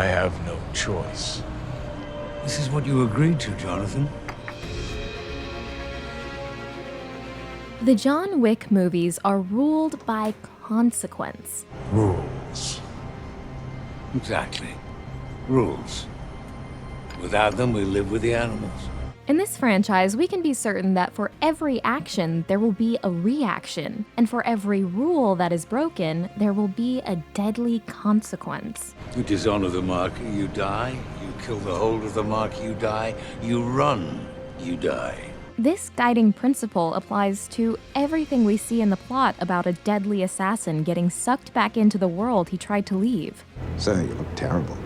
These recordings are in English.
I have no choice. This is what you agreed to, Jonathan. The John Wick movies are ruled by consequence. Rules. Exactly. Rules. Without them, we live with the animals. In this franchise, we can be certain that for every action, there will be a reaction, and for every rule that is broken, there will be a deadly consequence. You dishonor the mark, you die. You kill the hold of the mark, you die. You run, you die. This guiding principle applies to everything we see in the plot about a deadly assassin getting sucked back into the world he tried to leave. Sir, you look terrible.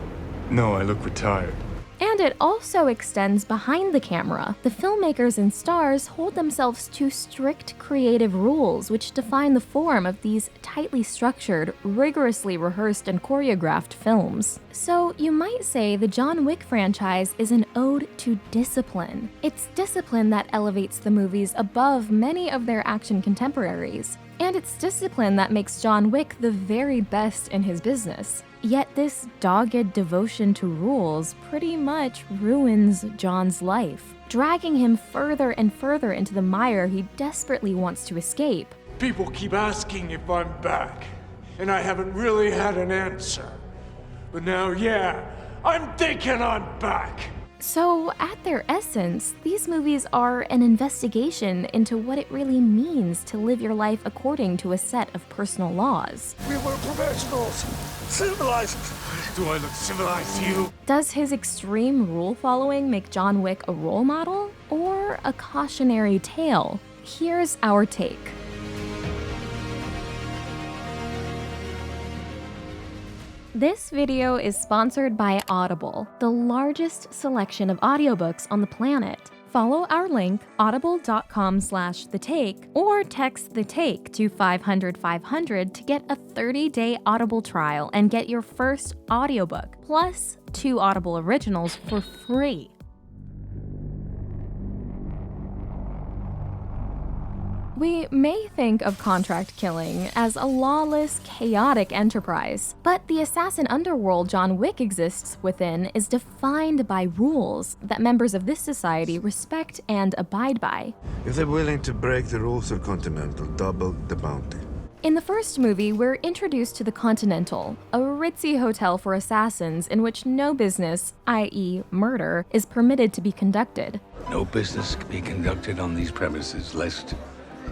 No, I look retired. And it also extends behind the camera. The filmmakers and stars hold themselves to strict creative rules which define the form of these tightly structured, rigorously rehearsed and choreographed films. So you might say the John Wick franchise is an ode to discipline. It's discipline that elevates the movies above many of their action contemporaries. And it's discipline that makes John Wick the very best in his business. Yet this dogged devotion to rules pretty much ruins John's life, dragging him further and further into the mire he desperately wants to escape. People keep asking if I'm back, and I haven't really had an answer. But now, yeah, I'm thinking I'm back. So, at their essence, these movies are an investigation into what it really means to live your life according to a set of personal laws. We were professionals, civilized. Do I look civilized to you? Does his extreme rule following make John Wick a role model or a cautionary tale? Here's our take. This video is sponsored by Audible, the largest selection of audiobooks on the planet. Follow our link, audible.com/thetake, or text the take to 500-500 to get a 30-day Audible trial and get your first audiobook, plus 2 Audible originals for free. We may think of contract killing as a lawless, chaotic enterprise, but the assassin underworld John Wick exists within is defined by rules that members of this society respect and abide by. If they're willing to break the rules of Continental, double the bounty. In the first movie, we're introduced to the Continental, a ritzy hotel for assassins in which no business, i.e. murder, is permitted to be conducted. No business can be conducted on these premises, lest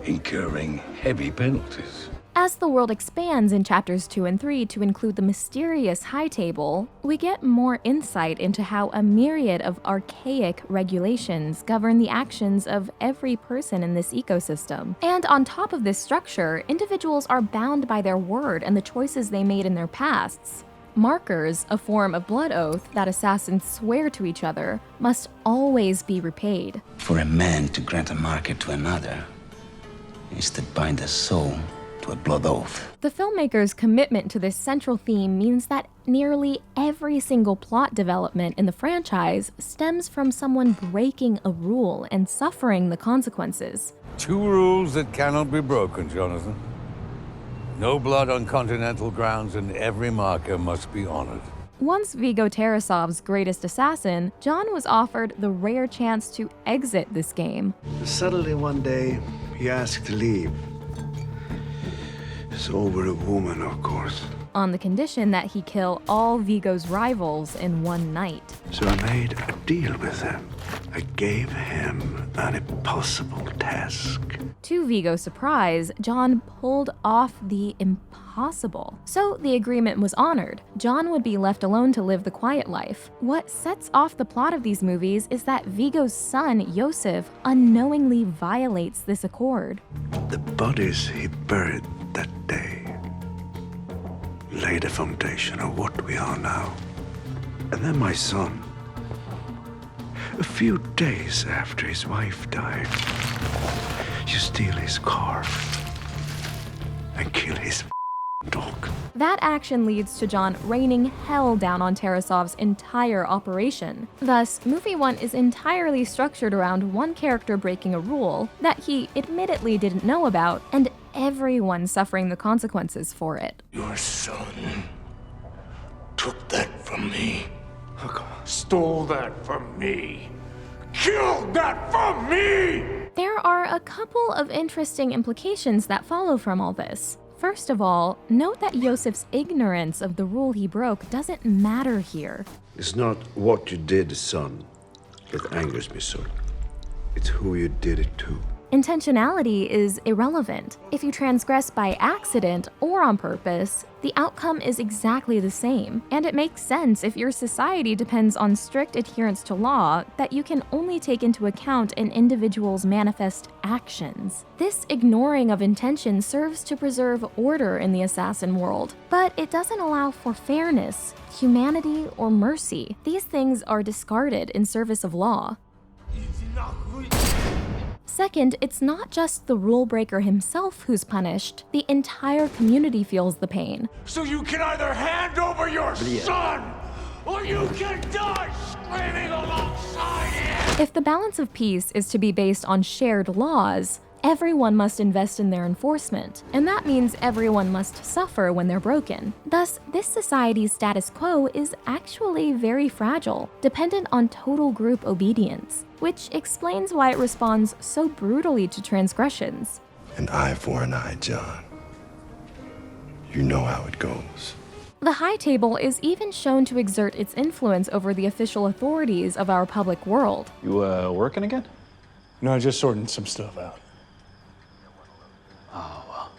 incurring heavy penalties. As the world expands in chapters 2 and 3 to include the mysterious High Table, we get more insight into how a myriad of archaic regulations govern the actions of every person in this ecosystem. And on top of this structure, individuals are bound by their word and the choices they made in their pasts. Markers, a form of blood oath that assassins swear to each other, must always be repaid. For a man to grant a marker to another is to bind a soul to a blood oath. The filmmaker's commitment to this central theme means that nearly every single plot development in the franchise stems from someone breaking a rule and suffering the consequences. 2 rules that cannot be broken, Jonathan. No blood on Continental grounds, and every marker must be honored. Once Viggo Tarasov's greatest assassin, John was offered the rare chance to exit this game. Suddenly one day, he asked to leave. It's over a woman, of course. On the condition that he kill all Viggo's rivals in one night. So I made a deal with him. I gave him an impossible task. To Viggo's surprise, John pulled off the impossible. So the agreement was honored. John would be left alone to live the quiet life. What sets off the plot of these movies is that Viggo's son, Yosef, unknowingly violates this accord. The bodies he buried that day laid the foundation of what we are now. And then my son, a few days after his wife died, you steal his car and kill his dog. That action leads to John raining hell down on Tarasov's entire operation. Thus, movie 1 is entirely structured around one character breaking a rule that he admittedly didn't know about, and everyone suffering the consequences for it. Your son took that from me. Stole that from me. Killed that from me! There are a couple of interesting implications that follow from all this. First of all, note that Yosef's ignorance of the rule he broke doesn't matter here. It's not what you did, son, that angers me so. It's who you did it to. Intentionality is irrelevant. If you transgress by accident or on purpose, the outcome is exactly the same. And it makes sense if your society depends on strict adherence to law that you can only take into account an individual's manifest actions. This ignoring of intention serves to preserve order in the assassin world, but it doesn't allow for fairness, humanity, or mercy. These things are discarded in service of law. Second, it's not just the rule breaker himself who's punished. The entire community feels the pain. So you can either hand over your son, or you can die screaming alongside him! If the balance of peace is to be based on shared laws, everyone must invest in their enforcement, and that means everyone must suffer when they're broken. Thus, this society's status quo is actually very fragile, dependent on total group obedience, which explains why it responds so brutally to transgressions. An eye for an eye, John. You know how it goes. The High Table is even shown to exert its influence over the official authorities of our public world. You, working again? No, just sorting some stuff out. Oh, well.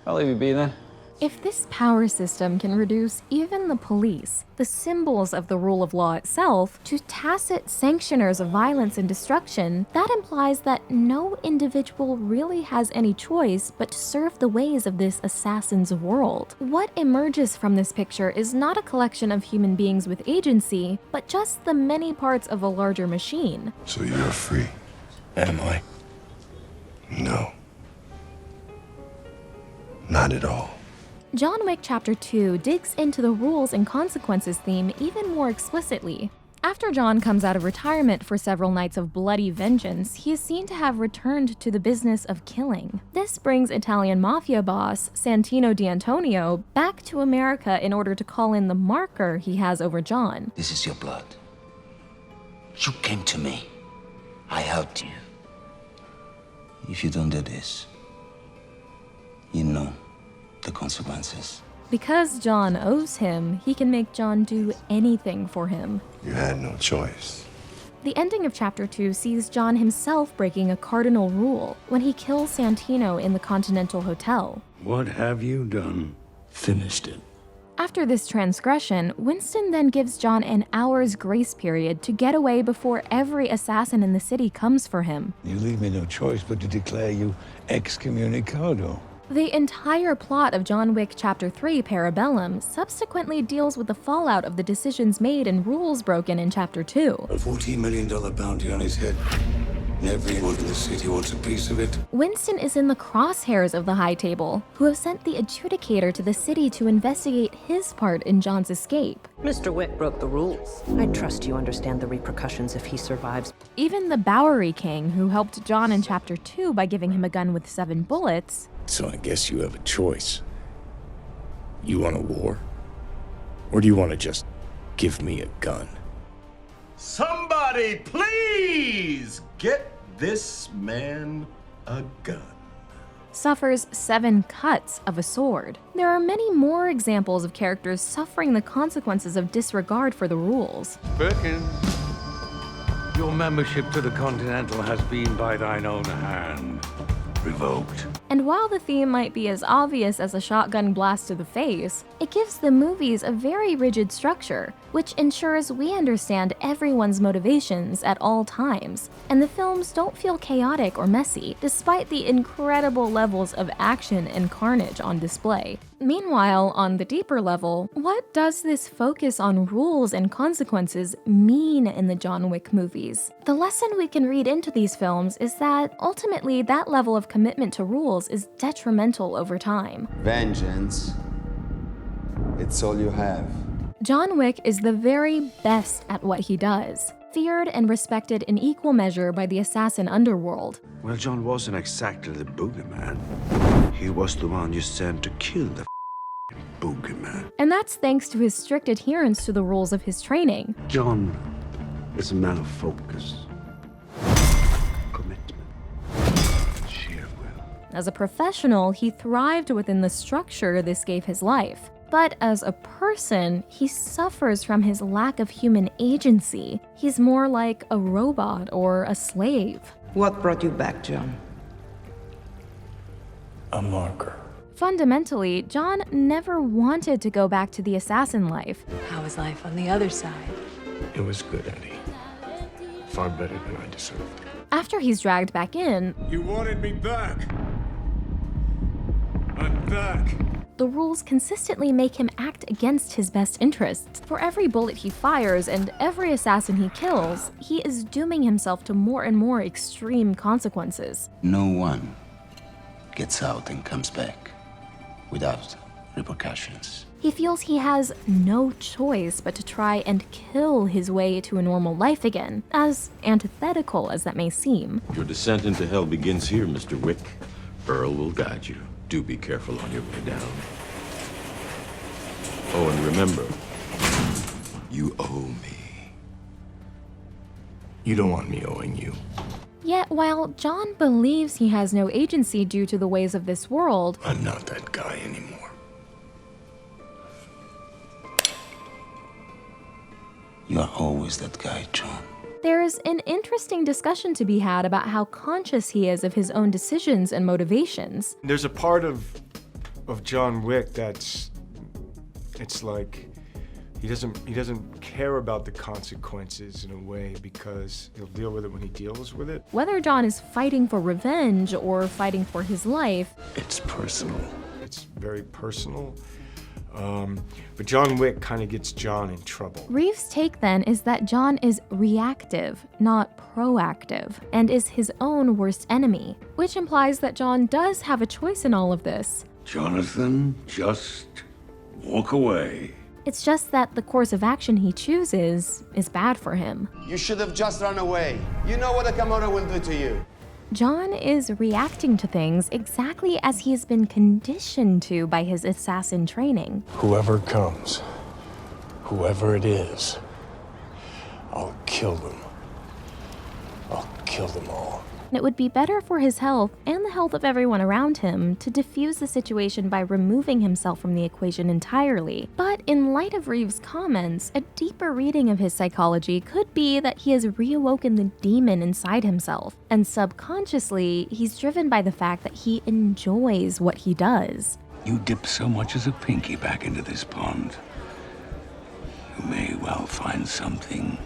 I'll leave you be then. If this power system can reduce even the police, the symbols of the rule of law itself, to tacit sanctioners of violence and destruction, that implies that no individual really has any choice but to serve the ways of this assassin's world. What emerges from this picture is not a collection of human beings with agency, but just the many parts of a larger machine. So you're free. Am I? No. Not at all. John Wick Chapter 2 digs into the rules and consequences theme even more explicitly. After John comes out of retirement for several nights of bloody vengeance, he is seen to have returned to the business of killing. This brings Italian mafia boss Santino D'Antonio back to America in order to call in the marker he has over John. This is your blood. You came to me. I helped you. If you don't do this, you know the consequences. Because John owes him, he can make John do anything for him. You had no choice. The ending of Chapter 2 sees John himself breaking a cardinal rule when he kills Santino in the Continental Hotel. What have you done? Finished it. After this transgression, Winston then gives John an hour's grace period to get away before every assassin in the city comes for him. You leave me no choice but to declare you excommunicado. The entire plot of John Wick Chapter 3 Parabellum subsequently deals with the fallout of the decisions made and rules broken in Chapter 2. A $14 million bounty on his head. Everyone in the city wants a piece of it. Winston is in the crosshairs of the High Table, who have sent the adjudicator to the city to investigate his part in John's escape. Mr. Wick broke the rules. I trust you understand the repercussions if he survives. Even the Bowery King, who helped John in Chapter 2 by giving him a gun with 7 bullets, So I guess you have a choice. You want a war? Or do you want to just give me a gun? Somebody please get this man a gun. suffers 7 cuts of a sword. There are many more examples of characters suffering the consequences of disregard for the rules. Perkins, your membership to the Continental has been by thine own hand revoked. And while the theme might be as obvious as a shotgun blast to the face, it gives the movies a very rigid structure, which ensures we understand everyone's motivations at all times, and the films don't feel chaotic or messy, despite the incredible levels of action and carnage on display. Meanwhile, on the deeper level, what does this focus on rules and consequences mean in the John Wick movies? The lesson we can read into these films is that ultimately that level of commitment to rules is detrimental over time. Vengeance. It's all you have. John Wick is the very best at what he does, feared and respected in equal measure by the assassin underworld. Well, John wasn't exactly the boogeyman. He was the one you sent to kill the boogeyman. And that's thanks to his strict adherence to the rules of his training. John is a man of focus, commitment, sheer will. As a professional, he thrived within the structure this gave his life. But as a person, he suffers from his lack of human agency. He's more like a robot or a slave. What brought you back, John? A marker. Fundamentally, John never wanted to go back to the assassin life. How is life on the other side? It was good, Eddie. Far better than I deserved. After he's dragged back in, You wanted me back. I'm back. the rules consistently make him act against his best interests. For every bullet he fires and every assassin he kills, he is dooming himself to more and more extreme consequences. No one gets out and comes back without repercussions. He feels he has no choice but to try and kill his way to a normal life again, as antithetical as that may seem. Your descent into hell begins here, Mr. Wick. Earl will guide you. Do be careful on your way down. Oh, and remember, you owe me. You don't want me owing you. Yet, while John believes he has no agency due to the ways of this world, I'm not that guy anymore. You are always that guy, John. there's an interesting discussion to be had about how conscious he is of his own decisions and motivations. There's a part of John Wick it's like he doesn't care about the consequences in a way because he'll deal with it when he deals with it. Whether John is fighting for revenge or fighting for his life, it's personal. It's very personal. But John Wick kind of gets John in trouble. Reeves' take then is that John is reactive, not proactive, and is his own worst enemy, which implies that John does have a choice in all of this. Jonathan, just walk away. It's just that the course of action he chooses is bad for him. You should have just run away. You know what a Kamora will do to you. John is reacting to things exactly as he has been conditioned to by his assassin training. Whoever comes, whoever it is, I'll kill them. I'll kill them all. It would be better for his health and the health of everyone around him to defuse the situation by removing himself from the equation entirely. But in light of Reeves' comments, a deeper reading of his psychology could be that he has reawoken the demon inside himself, and subconsciously, he's driven by the fact that he enjoys what he does. You dip so much as a pinky back into this pond, you may well find something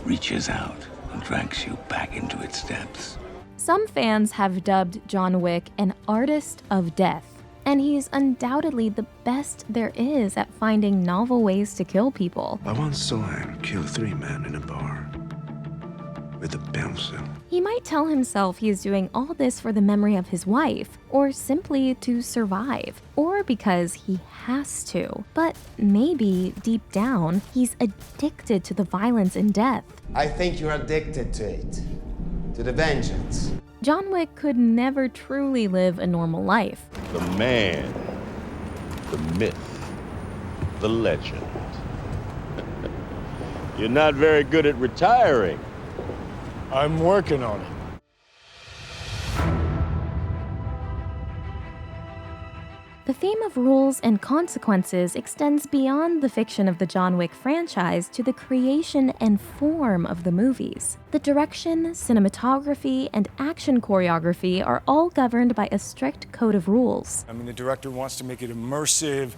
reaches out and drags you back into its depths. Some fans have dubbed John Wick an artist of death, and he's undoubtedly the best there is at finding novel ways to kill people. I once saw him kill 3 men in a bar with a pencil. He might tell himself he is doing all this for the memory of his wife, or simply to survive, or because he has to. But maybe, deep down, he's addicted to the violence and death. I think you're addicted to it. To the vengeance. John Wick could never truly live a normal life. The man, the myth, the legend. You're not very good at retiring. I'm working on it. The theme of rules and consequences extends beyond the fiction of the John Wick franchise to the creation and form of the movies. The direction, cinematography, and action choreography are all governed by a strict code of rules. I mean, the director wants to make it immersive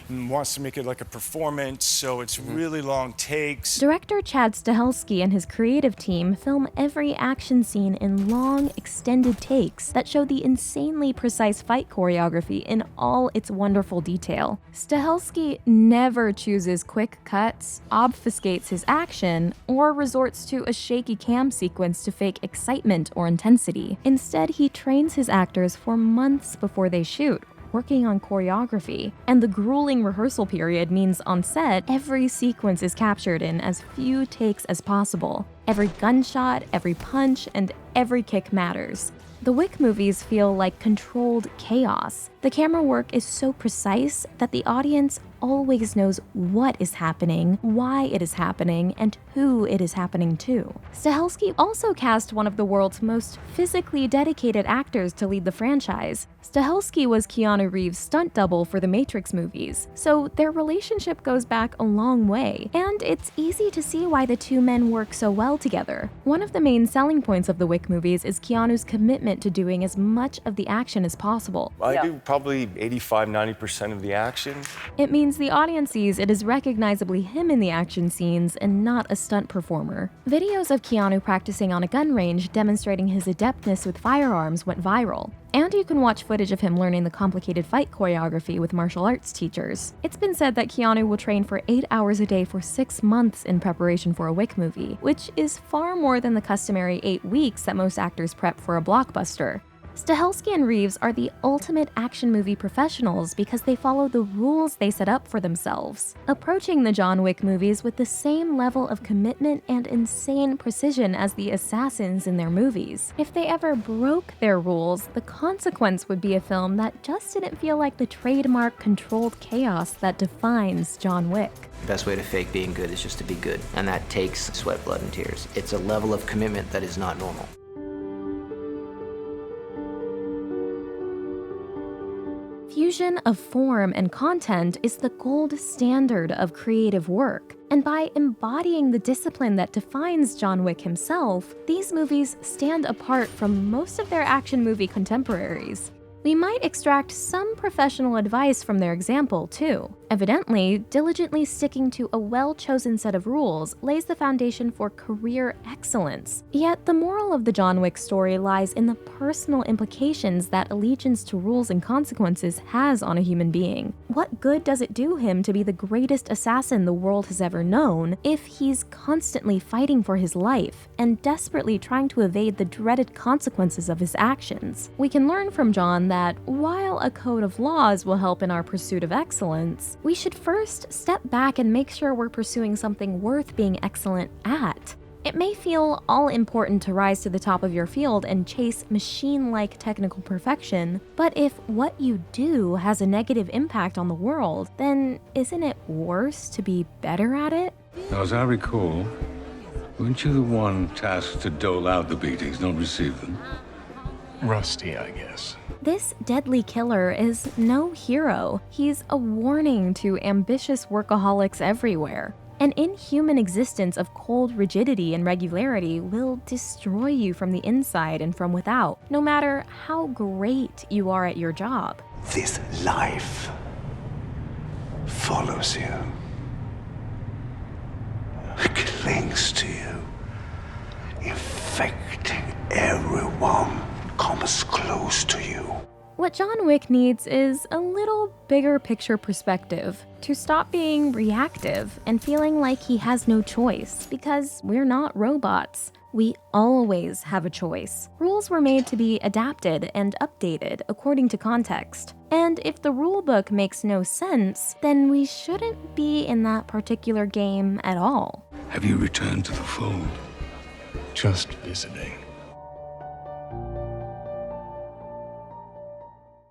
and wants to make it like a performance, so it's really long takes. Director Chad Stahelski and his creative team film every action scene in long, extended takes that show the insanely precise fight choreography in all its wonderful detail. Stahelski never chooses quick cuts, obfuscates his action, or resorts to a shaky cam sequence to fake excitement or intensity. Instead, he trains his actors for months before they shoot, working on choreography, and the grueling rehearsal period means on set, every sequence is captured in as few takes as possible. Every gunshot, every punch, and every kick matters. The Wick movies feel like controlled chaos. The camera work is so precise that the audience always knows what is happening, why it is happening, and who it is happening to. Stahelski also cast one of the world's most physically dedicated actors to lead the franchise. Stahelski was Keanu Reeves' stunt double for the Matrix movies, so their relationship goes back a long way, and it's easy to see why the two men work so well together. One of the main selling points of the Wick movies is Keanu's commitment to doing as much of the action as possible. I do probably 85–90% of the action. It means the audience sees it is recognizably him in the action scenes and not a stunt performer. Videos of Keanu practicing on a gun range demonstrating his adeptness with firearms went viral. And you can watch footage of him learning the complicated fight choreography with martial arts teachers. It's been said that Keanu will train for 8 hours a day for 6 months in preparation for a Wick movie, which is far more than the customary 8 weeks that most actors prep for a blockbuster. Stahelski and Reeves are the ultimate action movie professionals because they follow the rules they set up for themselves, approaching the John Wick movies with the same level of commitment and insane precision as the assassins in their movies. If they ever broke their rules, the consequence would be a film that just didn't feel like the trademark controlled chaos that defines John Wick. The best way to fake being good is just to be good, and that takes sweat, blood, and tears. It's a level of commitment that is not normal. Fusion of form and content is the gold standard of creative work, and by embodying the discipline that defines John Wick himself, these movies stand apart from most of their action movie contemporaries. We might extract some professional advice from their example, too. Evidently, diligently sticking to a well-chosen set of rules lays the foundation for career excellence. Yet, the moral of the John Wick story lies in the personal implications that allegiance to rules and consequences has on a human being. What good does it do him to be the greatest assassin the world has ever known if he's constantly fighting for his life and desperately trying to evade the dreaded consequences of his actions? We can learn from John that while a code of laws will help in our pursuit of excellence, we should first step back and make sure we're pursuing something worth being excellent at. It may feel all-important to rise to the top of your field and chase machine-like technical perfection, but if what you do has a negative impact on the world, then isn't it worse to be better at it? Now, as I recall, weren't you the one tasked to dole out the beatings, not receive them? Rusty, I guess. This deadly killer is no hero. He's a warning to ambitious workaholics everywhere. An inhuman existence of cold rigidity and regularity will destroy you from the inside and from without, no matter how great you are at your job. This life follows you, clings to you, infecting everyone comes close to you. What John Wick needs is a little bigger picture perspective, to stop being reactive and feeling like he has no choice, because we're not robots. We always have a choice. Rules were made to be adapted and updated according to context. And if the rulebook makes no sense, then we shouldn't be in that particular game at all. Have you returned to the fold? Just visiting.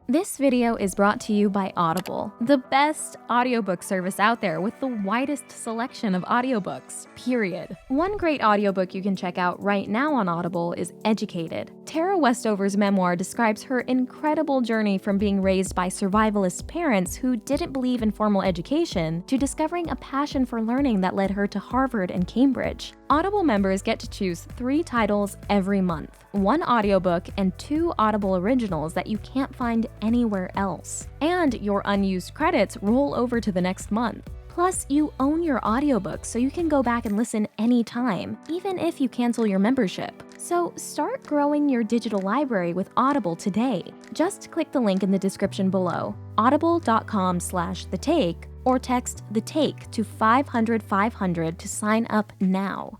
This video is brought to you by Audible, the best audiobook service out there with the widest selection of audiobooks, period. One great audiobook you can check out right now on Audible is Educated. Tara Westover's memoir describes her incredible journey from being raised by survivalist parents who didn't believe in formal education to discovering a passion for learning that led her to Harvard and Cambridge. Audible members get to choose 3 titles every month, 1 audiobook and 2 Audible originals that you can't find anywhere else. And your unused credits roll over to the next month. Plus, you own your audiobook, so you can go back and listen anytime, even if you cancel your membership. So start growing your digital library with Audible today. Just click the link in the description below, audible.com/thetake, or text The Take to 500 500 to sign up now.